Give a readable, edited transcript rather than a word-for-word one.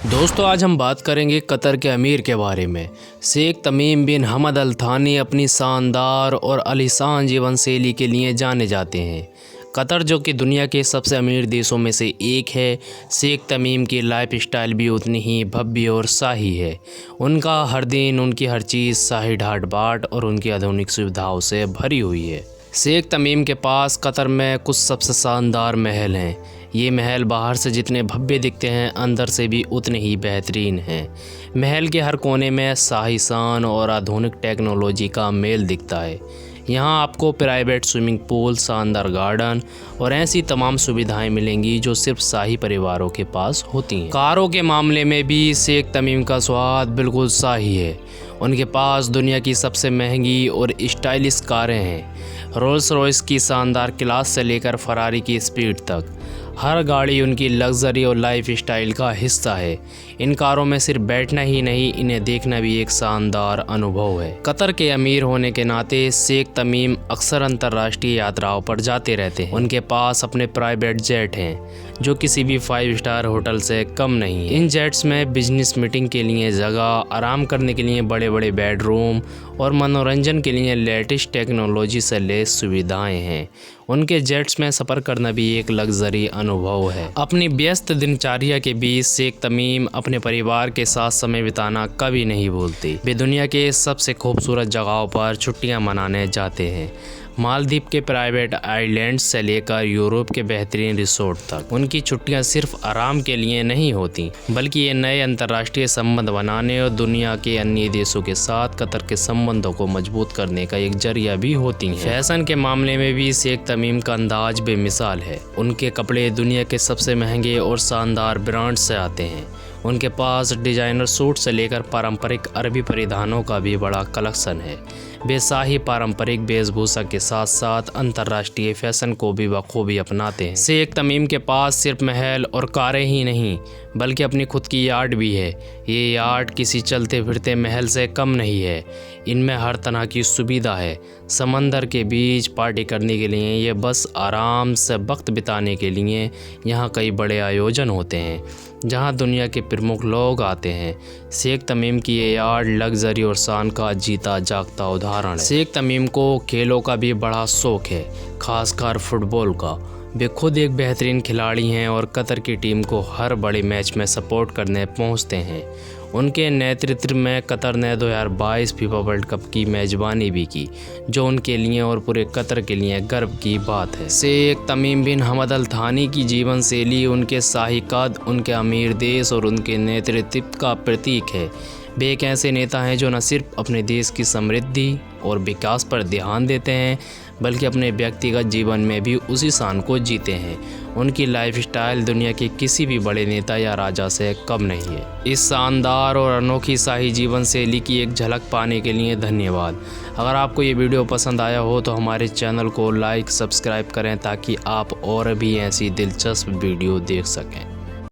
दोस्तों आज हम बात करेंगे कतर के अमीर के बारे में। शेख तमीम बिन हमद अल थानी अपनी शानदार और आलीशान जीवन शैली के लिए जाने जाते हैं। कतर जो कि दुनिया के सबसे अमीर देशों में से एक है, शेख तमीम की लाइफ स्टाइल भी उतनी ही भव्य और शाही है। उनका हर दिन, उनकी हर चीज़ शाही ठाट बाट और उनकी आधुनिक सुविधाओं से भरी हुई है। शेख तमीम के पास कतर में कुछ सबसे शानदार महल हैं। ये महल बाहर से जितने भव्य दिखते हैं, अंदर से भी उतने ही बेहतरीन हैं। महल के हर कोने में शाही शान और आधुनिक टेक्नोलॉजी का मेल दिखता है। यहाँ आपको प्राइवेट स्विमिंग पूल, शानदार गार्डन और ऐसी तमाम सुविधाएं मिलेंगी जो सिर्फ शाही परिवारों के पास होती हैं। कारों के मामले में भी शेख तमीम का स्वाद बिल्कुल शाही है। उनके पास दुनिया की सबसे महंगी और स्टाइलिश कारें हैं। रोल्स रॉयस की शानदार क्लास से लेकर फरारी की स्पीड तक हर गाड़ी उनकी लग्जरी और लाइफ स्टाइल का हिस्सा है। इन कारों में सिर्फ बैठना ही नहीं, इन्हें देखना भी एक शानदार अनुभव है। कतर के अमीर होने के नाते शेख तमीम अक्सर अंतर्राष्ट्रीय यात्राओं पर जाते रहते हैं। उनके पास अपने प्राइवेट जेट हैं जो किसी भी 5 स्टार होटल से कम नहीं है। इन जेट्स में बिजनेस मीटिंग के लिए जगह, आराम करने के लिए बड़े बड़े बेडरूम और मनोरंजन के लिए लेटेस्ट टेक्नोलॉजी से लैस सुविधाएं हैं। उनके जेट्स में सफ़र करना भी एक लग्जरी अनुभव है। अपनी व्यस्त दिनचर्या के बीच शेख तमीम अपने परिवार के साथ समय बिताना कभी नहीं भूलते। वे दुनिया के सबसे खूबसूरत जगहों पर छुट्टियां मनाने जाते हैं। मालदीव के प्राइवेट आइलैंड्स से लेकर यूरोप के बेहतरीन रिसोर्ट तक उनकी छुट्टियां सिर्फ आराम के लिए नहीं होती, बल्कि ये नए अंतर्राष्ट्रीय संबंध बनाने और दुनिया के अन्य देशों के साथ कतर के संबंधों को मजबूत करने का एक जरिया भी होती हैं। फैशन के मामले में भी शेख तमीम का अंदाज बेमिसाल है। उनके कपड़े दुनिया के सबसे महंगे और शानदार ब्रांड से आते हैं। उनके पास डिजाइनर सूट से लेकर पारंपरिक अरबी परिधानों का भी बड़ा कलेक्शन है। वे शाही पारंपरिक वेशभूषा के साथ साथ अंतर्राष्ट्रीय फैशन को भी बखूबी अपनाते हैं। शेख तमीम के पास सिर्फ महल और कारें ही नहीं, बल्कि अपनी खुद की यार्ड भी है। ये यार्ड किसी चलते फिरते महल से कम नहीं है। इनमें हर तरह की सुविधा है। समंदर के बीच पार्टी करने के लिए, ये बस आराम से वक्त बिताने के लिए यहाँ कई बड़े आयोजन होते हैं जहाँ दुनिया के प्रमुख लोग आते हैं। शेख तमीम की ये यार्ड लग्जरी और शान का जीता जागता उदाहरण है। शेख तमीम को खेलों का भी बड़ा शौक है, खासकर फुटबॉल का। वे खुद एक बेहतरीन खिलाड़ी हैं और कतर की टीम को हर बड़े मैच में सपोर्ट करने पहुंचते हैं। उनके नेतृत्व में कतर ने 2022 फीफा वर्ल्ड कप की मेज़बानी भी की, जो उनके लिए और पूरे कतर के लिए गर्व की बात है। शेख तमीम बिन हमद अल थानी की जीवन शैली, उनके शाही कद, उनके अमीर देश और उनके नेतृत्व का प्रतीक है। वे एक ऐसे नेता हैं जो न सिर्फ अपने देश की समृद्धि और विकास पर ध्यान देते हैं, बल्कि अपने व्यक्तिगत जीवन में भी उसी शान को जीते हैं। उनकी लाइफस्टाइल दुनिया के किसी भी बड़े नेता या राजा से कम नहीं है। इस शानदार और अनोखी शाही जीवन शैली की एक झलक पाने के लिए धन्यवाद। अगर आपको ये वीडियो पसंद आया हो तो हमारे चैनल को लाइक, सब्सक्राइब करें ताकि आप और भी ऐसी दिलचस्प वीडियो देख सकें।